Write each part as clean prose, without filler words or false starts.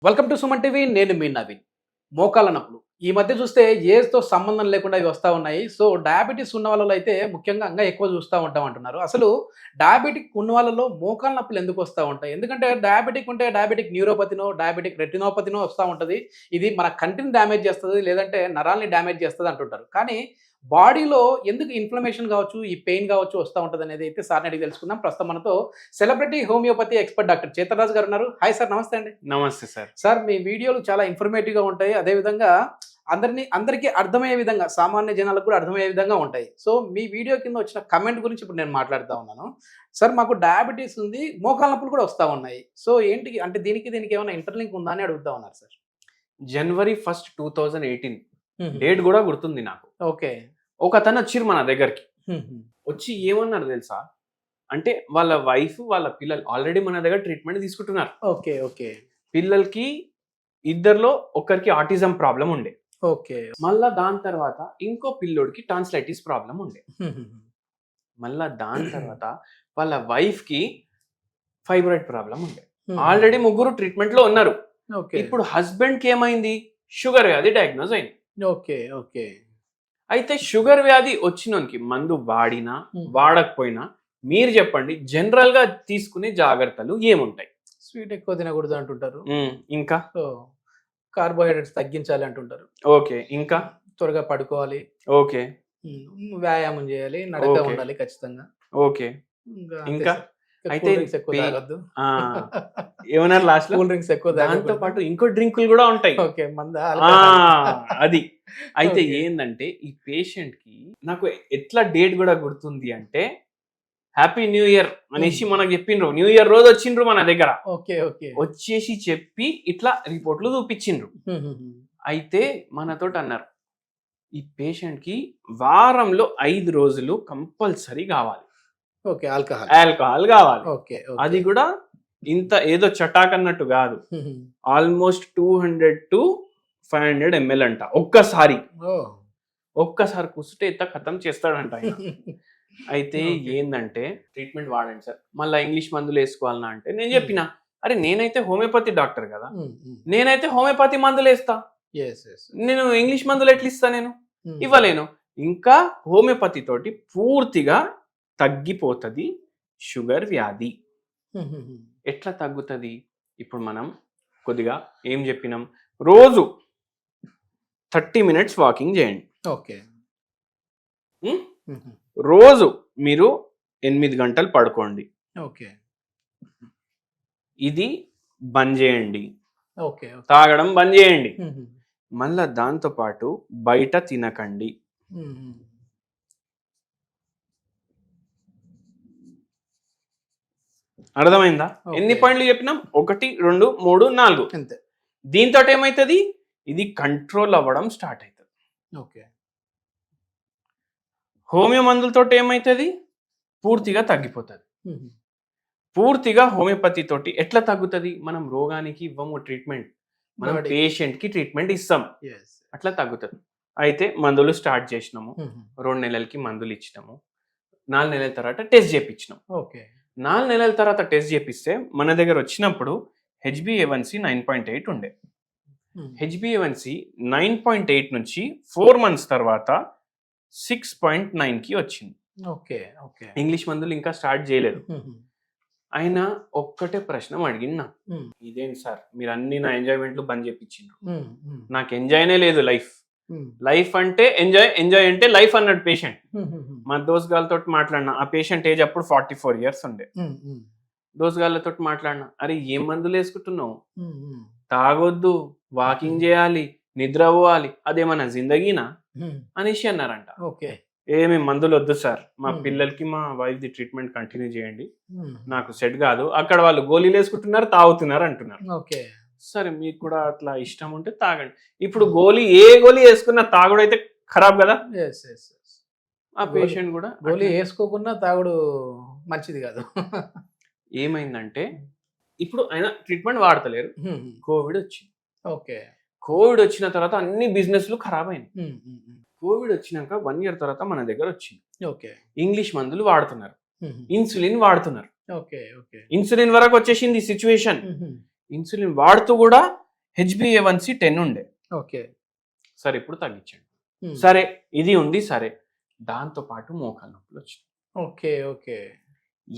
Welcome to Suman TV. నేను మీ నవీన్. మోకాళ్ళ నొప్పులు ఈ మధ్య చూస్తే ఏజ్తో సంబంధం లేకుండా ఇవి వస్తూ ఉన్నాయి. సో డయాబెటీస్ ఉన్న వాళ్ళలో అయితే ముఖ్యంగా ఇంకా ఎక్కువ చూస్తూ ఉంటాం అంటున్నారు. అసలు డయాబెటిక్ ఉన్న వాళ్ళలో మోకాళ్ళ నొప్పులు ఎందుకు వస్తూ ఉంటాయి? ఎందుకంటే డయాబెటిక్ ఉంటే డయాబెటిక్ న్యూరోపతినో డయాబెటిక్ రెటినోపతినో వస్తూ ఉంటుంది. ఇది మన కంటిని డ్యామేజ్ చేస్తుంది, లేదంటే నరాల్ని డ్యామేజ్ చేస్తుంది అంటుంటారు. కానీ బాడీలో ఎందుకు ఇన్ఫ్లమేషన్ కావచ్చు, ఈ పెయిన్ కావచ్చు వస్తూ ఉంటుంది అనేది అయితే సార్ని అడిగి తెలుసుకుందాం. ప్రస్తుతం మనతో celebrity homeopathy expert doctor Chetan గారు ఉన్నారు. హాయ్ సార్, నమస్తే అండి. నమస్తే సార్. సార్, మీ వీడియోలు చాలా ఇన్ఫర్మేటివ్గా ఉంటాయి. అదేవిధంగా అందరికీ అర్థమయ్యే విధంగా, సామాన్య జనాలకు కూడా అర్థమయ్యే విధంగా ఉంటాయి. సో మీ వీడియో కింద వచ్చిన కమెంట్ గురించి ఇప్పుడు నేను మాట్లాడుతూ ఉన్నాను. సార్, మాకు డయాబెటీస్ ఉంది, మోకాళ్ళ నొప్పులు కూడా వస్తూ ఉన్నాయి. సో ఏంటి అంటే దీనికి ఏమైనా ఇంటర్లింక్ ఉందా అని అడుగుతా ఉన్నారు సార్. January 1st, 2018 డేట్ కూడా గుర్తుంది నాకు. ఓకే. ఒక అతను వచ్చిర్రు మన దగ్గరికి. వచ్చి ఏమన్నారు తెలుసా? అంటే వాళ్ళ వైఫ్ వాళ్ళ పిల్లలు ఆల్రెడీ మన దగ్గర ట్రీట్మెంట్ తీసుకుంటున్నారు. ఓకే. ఓకే. పిల్లలకి ఇద్దరిలో ఒకరికి ఆటిజం ప్రాబ్లం ఉండే. ఓకే. మళ్ళా దాని తర్వాత ఇంకో పిల్లోడికి టాన్సిలైటిస్ ప్రాబ్లం ఉండే. మళ్ళా దాని తర్వాత వాళ్ళ వైఫ్ కి ఫైబ్రాయిడ్ ప్రాబ్లం ఉండే. ఆల్రెడీ ముగ్గురు ట్రీట్మెంట్ లో ఉన్నారు. ఓకే. ఇప్పుడు హస్బెండ్ కి ఏమైంది? షుగర్ వ్యాధి డయాగ్నోజ్ అయింది. ఓకే. ఓకే. అయితే షుగర్ వ్యాధి వచ్చినోనికి మందు వాడినా వాడకపోయినా మీరు చెప్పండి, జనరల్ గా తీసుకునే జాగ్రత్తలు ఏముంటాయి? స్వీట్ ఎక్కువ తినకూడదు అంటుంటారు. ఇంకా సో కార్బోహైడ్రేట్స్ తగ్గించాలి అంటుంటారు. ఓకే. ఇంకా త్వరగా పడుకోవాలి. ఓకే. వ్యాయామం చేయాలి, నడక ఓకే. ఉండాలి ఖచ్చితంగా. ఓకే. ఇంకా అయితే కూల్ డ్రింక్స్ ఎక్కువ తాగొద్దు. ఏమన్నారు లాస్ట్ లో? కూల్ డ్రింక్స్ ఎక్కువ దాంతో తాగొద్దు. పాటు ఇంకో డ్రింకులు కూడా ఉంటాయి. ఓకే. మంద అది అయితే Okay. ఏందంటే ఈ పేషెంట్ కి నాకు ఎట్లా డేట్ కూడా గుర్తుంది అంటే హ్యాపీ న్యూ ఇయర్ అనేసి మనకు చెప్పిండ్రు. న్యూ ఇయర్ రోజు వచ్చిండ్రు మన దగ్గర. ఓకే. ఓకే. వచ్చేసి చెప్పి ఇట్లా రిపోర్ట్లు చూపించిండ్రు. అయితే మనతోటి అన్నారు, ఈ పేషెంట్ కి వారంలో 5 రోజులు కంపల్సరీ కావాలి, ఓకే. ఆల్కహాల్. ఆల్కహాల్ కావాలి. ఓకే. అది కూడా ఇంత ఏదో చటాక్ అన్నట్టు కాదు, ఆల్మోస్ట్ 200 to 500 ml అంట. ఒక్కసారి కూర్చుంటే ఇంత ఖతం చేస్తాడంట ఆయన. అయితే ఏందంటే ట్రీట్మెంట్ వాడండి సార్, మళ్ళీ ఇంగ్లీష్ మందులు వేసుకోవాలన్నా అంటే నేను చెప్పిన, అరే నేనైతే హోమియోపతి డాక్టర్ కదా, నేనైతే హోమియోపతి మందులు వేస్తా, నేను ఇంగ్లీష్ మందులు ఎట్లా ఇస్తా? నేను ఇవ్వలేను. ఇంకా హోమియోపతి తోటి పూర్తిగా తగ్గిపోతుంది షుగర్ వ్యాధి. ఎట్లా తగ్గుతుంది? ఇప్పుడు మనం కొద్దిగా ఏం చెప్పినాం, రోజు 30 minutes వాకింగ్ చేయండి. ఓకే. రోజు మీరు 8 గంటలు పడుకోండి. ఓకే. ఇది బంద్ చేయండి. ఓకే. తాగడం బంద్ చేయండి. మళ్ళా దాంతో పాటు బయట తినకండి. అర్థమైందా? ఎన్ని పాయింట్లు చెప్పినాం? 1, 2, 3, 4. అంతే. దీంతో ఏమైతుంది? ఇది కంట్రోల్ అవ్వడం స్టార్ట్ అవుతుంది. ఓకే. హోమియో మందులతో ఏమైతుంది? పూర్తిగా తగ్గిపోతుంది. పూర్తిగా హోమియోపతి తోటి ఎట్లా తగ్గుతుంది? మనం రోగానికి ఇవ్వము ట్రీట్మెంట్, మనం పేషెంట్ కి ట్రీట్మెంట్ ఇస్తాం, అట్లా తగ్గుతుంది. అయితే మందులు స్టార్ట్ చేసినాము, 2 నెలలకి మందులు ఇచ్చినాము, 4 నెలల తర్వాత టెస్ట్ చేయించినాం. ఓకే. 4 నెలల తర్వాత టెస్ట్ చేపిస్తే మన దగ్గర వచ్చినప్పుడు HbA1c 9.8 ఉండే. HbA1c 9.8 నుంచి 4 months తర్వాత 6.9కి వచ్చింది. ఓకే. ఓకే. ఇంగ్లీష్ మందులు ఇంకా స్టార్ట్ చేయలేదు. ఆయన ఒక్కటే ప్రశ్న అడిగిన, ఇదేంటి సార్ మీరు అన్ని నా ఎంజాయ్మెంట్లు బంద్ చేపించిండ్రు, నాకు ఎంజాయ్నే లేదు. లైఫ్ అంటే ఎంజాయ్ అంటే లైఫ్ అన్నాడు పేషెంట్. మా దోస్గాలతో మాట్లాడినా, ఆ పేషెంట్ ఏజ్ అప్పుడు 44 years ఉండే. దోస్గాళ్ళతో మాట్లాడినా, అరే ఏం మందులు వేసుకుంటున్నావు, తాగొద్దు, వాకింగ్ చేయాలి, నిద్ర పోవాలి, అదేమన్నా జిందగీనా అనేసి అన్నారంట. ఓకే. ఏమి మందులు వద్దు సార్, మా పిల్లలకి మా వైఫ్ ది ట్రీట్మెంట్ కంటిన్యూ చేయండి, నాకు సెట్ కాదు, అక్కడ వాళ్ళు గోళీలు వేసుకుంటున్నారు, తాగుతున్నారు అంటున్నారు. ఓకే. సరే మీకు కూడా అట్లా ఇష్టం ఉంటే తాగండి. ఇప్పుడు ఏ గోళీ వేసుకున్నా తాగుడు అయితే ఖరాబ్ కదా. ఆ పేషెంట్ కూడా గోళీ వేసుకోకుండా తాగుడు మంచిది కాదు. ఏమైందంటే ఇప్పుడు ఆయన ట్రీట్మెంట్ వాడతలేరు, కోవిడ్ వచ్చింది. ఓకే. కోవిడ్ వచ్చిన తర్వాత అన్ని బిజినెస్లు ఖరాబ్ అయినాయి. కోవిడ్ వచ్చినాక 1 year తర్వాత మన దగ్గర వచ్చింది. ఓకే. ఇంగ్లీష్ మందులు వాడుతున్నారు, ఇన్సులిన్ వాడుతున్నారు. ఓకే. ఓకే. ఇన్సులిన్ వరకు వచ్చేసింది సిచ్యువేషన్. ఇన్సులిన్ వాడుతూ కూడా HbA1c 10 ఉండే, ఓకే. సరే ఇప్పుడు తగ్గించండి. సరే ఇది ఉంది, సరే దాంతో పాటు మోకాలు నొప్పులు వచ్చినాయి. ఓకే. ఓకే.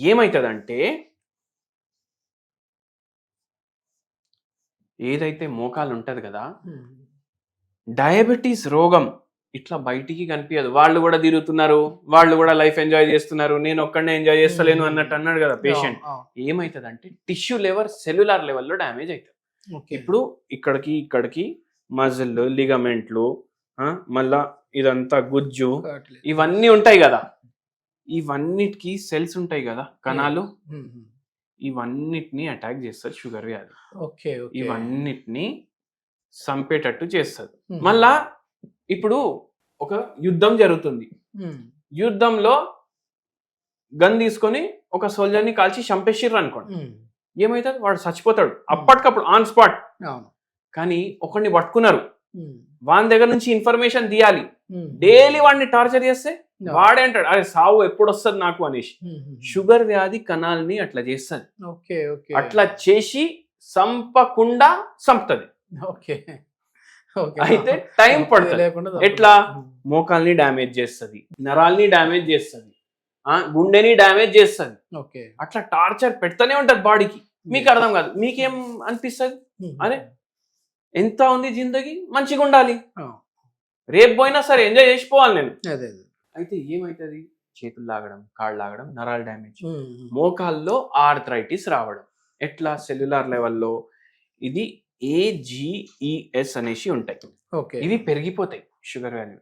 ఏమవుతుందంటే ఏదైతే మోకాలు ఉంటది కదా, డయాబెటీస్ రోగం ఇట్లా బయటికి కనిపించదు. వాళ్ళు కూడా తిరుగుతున్నారు, వాళ్ళు కూడా లైఫ్ ఎంజాయ్ చేస్తున్నారు, నేను ఒక్కడనే ఎంజాయ్ చేస్తలేను అన్నట్టు అన్నాడు కదా పేషెంట్. ఏమవుతుందంటే టిష్యూ లెవెల్, సెల్యులార్ లెవెల్లో డ్యామేజ్ అవుతుంది. ఇప్పుడు ఇక్కడికి మజిల్, లిగమెంట్లు, మళ్ళా ఇదంతా గుజ్జు, ఇవన్నీ ఉంటాయి కదా, ఇవన్నిటికి సెల్స్ ఉంటాయి కదా, కణాలు, ఇవన్నిటిని అటాక్ చేస్తారు షుగర్ వ్యాధి. ఇవన్నిటిని చంపేటట్టు చేస్తుంది. మళ్ళా ఇప్పుడు ఒక యుద్ధం జరుగుతుంది, యుద్ధంలో గన్ తీసుకొని ఒక సోల్జర్ని కాల్చి చంపేసిర్రు అనుకోండి, ఏమవుతుంది, వాడు చచ్చిపోతాడు అప్పటికప్పుడు ఆన్ స్పాట్. కానీ ఒకరిని పట్టుకున్నారు, వాని దగ్గర నుంచి ఇన్ఫర్మేషన్ తీయాలి, డైలీ వాడిని టార్చర్ చేస్తే వాడే అంటాడు అరే సావు ఎప్పుడు వస్తుంది నాకు అనేసి. షుగర్ వ్యాధి కణాలని అట్లా చేస్తుంది, అట్లా చేసి సంపకుండా సంపుతుంది. అయితే టైం పడుతుంది. ఎట్లా, మోకాల్ని డ్యామేజ్ చేస్తుంది, నరాల్ని డ్యామేజ్ చేస్తుంది, గుండెని డ్యామేజ్ చేస్తుంది. అట్లా టార్చర్ పెడతానే ఉంటది బాడీకి. మీకు అర్థం కాదు, మీకేం అనిపిస్తుంది, అరే ఎంత ఉంది జిందగీ, మంచిగా ఉండాలి, రేపు పోయినా సరే ఎంజాయ్ చేసిపోవాలి నేను. అయితే ఏమైతుంది, చేతులు లాగడం, కాళ్ళు లాగడం, నరాలు డ్యామేజ్, మోకాల్లో ఆర్థరైటిస్ రావడం. ఎట్లా, సెల్యులార్ లెవెల్లో ఇది AGES అనేసి ఉంటాయి, ఇవి పెరిగిపోతాయి షుగర్ వాల్యూ.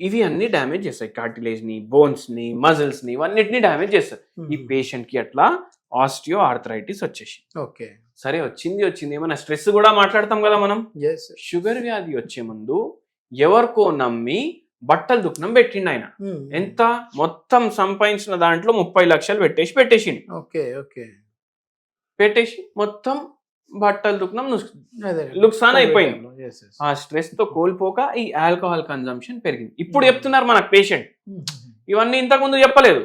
ఇవి అన్ని డ్యామేజ్ చేస్తాయి కార్టిలేజ్ ని, బోన్స్ ని, మజిల్స్ ని, ఇవన్నిటిని డ్యామేజ్ చేస్తాయి. ఈ పేషెంట్ కి అట్లా ఆస్టియో ఆర్థరైటిస్ వచ్చేసి. సరే వచ్చింది, ఏమన్నా స్ట్రెస్ కూడా మాట్లాడతాం కదా మనం. షుగర్ వ్యాధి వచ్చే ముందు ఎవరికో నమ్మి బట్టలు దుకాణం పెట్టిండు ఆయన. ఎంత, మొత్తం సంపాదించిన దాంట్లో 30 లక్షలు పెట్టేసిండు. పెట్టేసి మొత్తం బట్టలు దుకాణం లుక్సాన్ అయిపోయింది. ఆ స్ట్రెస్ తో కోల్పోక ఈ ఆల్కహాల్ కన్జంప్షన్ పెరిగింది. ఇప్పుడు చెప్తున్నారు మనకు పేషెంట్, ఇవన్నీ ఇంతకు ముందు చెప్పలేదు.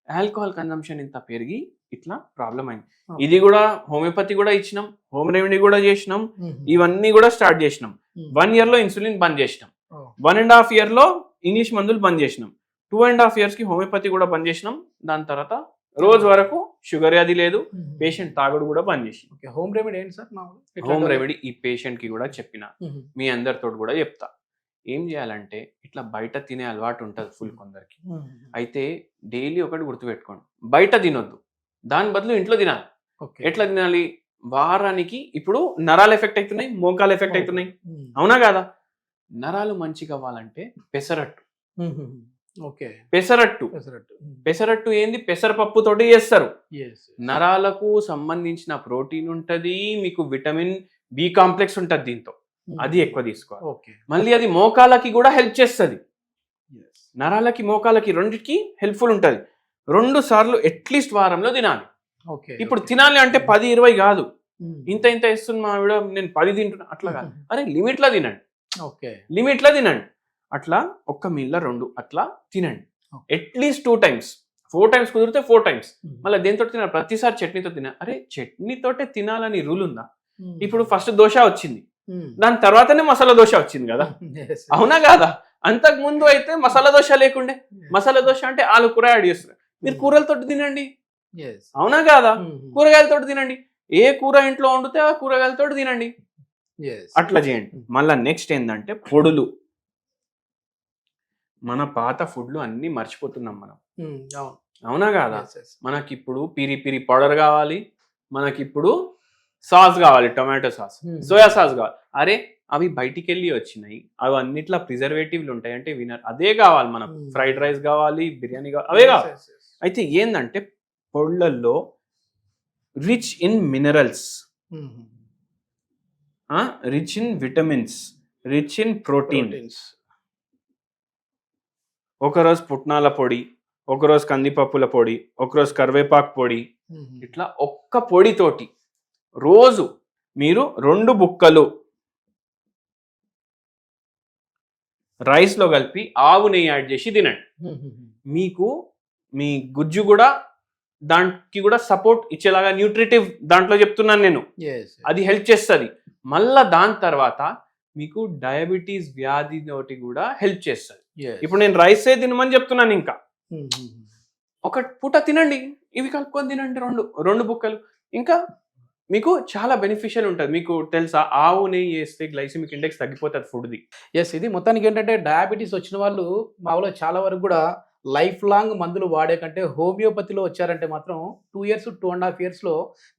ఆల్కహాల్ కన్జంప్షన్ ఇంత పెరిగి ఇట్లా ప్రాబ్లం అయింది. ఇది కూడా హోమియోపతి కూడా ఇచ్చినాం, హోమ్ రెమెడీ కూడా చేసినాం, ఇవన్నీ కూడా స్టార్ట్ చేసినాం. 1 year లో ఇన్సులిన్ బంద్ చేసినాం, 1.5 year లో ఇంగ్లీష్ మందులు బంద్ చేసినాం, 2.5 years కి హోమియోపతి కూడా బంద్ చేసినాం. దాని తర్వాత రోజు వరకు షుగర్ వ్యాధి లేదు, పేషెంట్ తాగుడు కూడా బంద్ చేసి. హోమ్ రెమెడీ ఏంటి సార్? హోమ్ రెమెడీ ఈ పేషెంట్ కి కూడా చెప్పిన, మీ అందరితో కూడా చెప్తా. ఏం చేయాలంటే, ఇట్లా బయట తినే అలవాటు ఉంటుంది ఫుల్ కొందరికి. అయితే డైలీ ఒకటి గుర్తుపెట్టుకోండి, బయట తినొద్దు, దాని బదులు ఇంట్లో తినాలి. ఎట్లా తినాలి, వారానికి, ఇప్పుడు నరాలు ఎఫెక్ట్ అవుతున్నాయి, మోకాలు ఎఫెక్ట్ అవుతున్నాయి, అవునా కాదా? నరాలు మంచిగా అవ్వాలంటే పెసరట్టు. పెసరట్టు ఏంది, పెసరపప్పు తోటి చేస్తారు. నరాలకు సంబంధించిన ప్రోటీన్ ఉంటది, మీకు విటమిన్ B కాంప్లెక్స్ ఉంటది దీంతో, అది ఎక్కువ తీసుకోవాలి. మళ్ళీ అది మోకాలకి కూడా హెల్ప్ చేస్తుంది, నరాలకి మోకాలకి రెండిటికి హెల్ప్ఫుల్ ఉంటది. 2 సార్లు అట్లీస్ట్ వారంలో తినాలి. ఇప్పుడు తినాలి అంటే 10-20 కాదు, ఇంత ఇస్తుంది మా ఆవిడ, నేను 10 తింటున్నా అట్లా కాదు. అరే లిమిట్లో తినండి, లిమిట్లో తినండి. అట్లా ఒక్క మీల్లో 2 అట్లా తినండి, అట్లీస్ట్ 2 times, 4 times కుదిరితే 4 times. మళ్ళీ దేంతో తినాలి, ప్రతిసారి చట్నీతో తినాలి. అరే చట్నీతోటే తినాలని రూల్ ఉందా? ఇప్పుడు ఫస్ట్ దోశ వచ్చింది, దాని తర్వాతనే మసాలా దోశ వచ్చింది కదా, అవునా కాదా? అంతకు ముందు అయితే మసాలా దోశ లేకుండే. మసాలా దోశ అంటే ఆలు కూర యాడ్ చేస్తారు, మీరు కూరలతో తినండి, అవునా కాదా? కూరగాయలతో తినండి, ఏ కూర ఇంట్లో వండితే ఆ కూరగాయలతో తినండి, అట్లా చేయండి. మళ్ళా నెక్స్ట్ ఏంటంటే పొడులు. మన పాత ఫుడ్లు అన్ని మర్చిపోతున్నాం మనం, అవునా కాదా? మనకిప్పుడు పిరి పౌడర్ కావాలి, మనకిప్పుడు సాస్ కావాలి, టొమాటో సాస్, సోయా సాస్ కావాలి. అరే అవి బయటికి వెళ్ళి వచ్చినాయి, అవి అన్నిట్లా ప్రిజర్వేటివ్లు ఉంటాయి అంటే వినర్, అదే కావాలి మనకు. ఫ్రైడ్ రైస్ కావాలి, బిర్యానీ కావాలి, అవే కావాలి. అయితే ఏంటంటే పొళ్ళల్లో rich in minerals, rich in vitamins, rich in proteins. ఒకరోజు పుట్నాల పొడి, ఒకరోజు కందిపప్పుల పొడి, ఒకరోజు కరివేపాకు పొడి, ఇట్లా ఒక్క పొడితోటి రోజు మీరు 2 బుక్కలు రైస్లో కలిపి ఆవు నెయ్యి యాడ్ చేసి తినండి. మీకు మీ గుజ్జు కూడా దానికి కూడా సపోర్ట్ ఇచ్చేలాగా న్యూట్రిటివ్ దాంట్లో చెప్తున్నాను నేను, అది హెల్ప్ చేస్తుంది. మళ్ళా దాని తర్వాత మీకు డయాబెటీస్ వ్యాధి తోటి కూడా హెల్ప్ చేస్తుంది. ఇప్పుడు నేను రైసే తినమని చెప్తున్నాను, ఇంకా ఒక పూట తినండి, ఇవి కలుపుకొని తినండి, రెండు బుక్కలు, ఇంకా మీకు చాలా బెనిఫిషియల్ ఉంటుంది. మీకు తెలుసా, ఆవు నెయ్యి వేస్తే గ్లైసిమిక్ ఇండెక్స్ తగ్గిపోతుంది ఫుడ్ది. ఇది మొత్తానికి ఏంటంటే డయాబెటీస్ వచ్చిన వాళ్ళు మామూలుగా చాలా వరకు కూడా లైఫ్ లాంగ్ మందులు వాడే కంటే హోమియోపతిలో వచ్చారంటే మాత్రం 2 years 2.5 yearsలో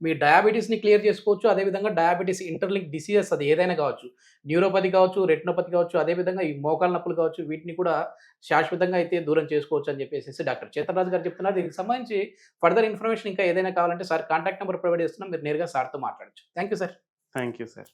మీ డయాబెటీస్ని క్లియర్ చేసుకోవచ్చు. అదేవిధంగా డయాబెటీస్ ఇంటర్లింక్ డిసీజెస్ అది ఏదైనా కావచ్చు, న్యూరోపతి కావచ్చు, రెటినోపతి కావచ్చు, అదేవిధంగా ఈ మోకాల నొప్పులు కావచ్చు, వీటిని కూడా శాశ్వతంగా అయితే దూరం చేసుకోవచ్చు అని చెప్పేసి డాక్టర్ చేతన్ రాజు గారు చెప్తున్నారు. దీనికి సంబంధించి ఫర్దర్ ఇన్ఫర్మేషన్ ఇంకా ఏదైనా కావాలంటే సార్ కాంటాక్ట్ నెంబర్ ప్రొవైడ్ చేస్తున్నాం, మీరు నేరుగా సార్తో మాట్లాడచ్చు. Thank you sir. Thank you sir.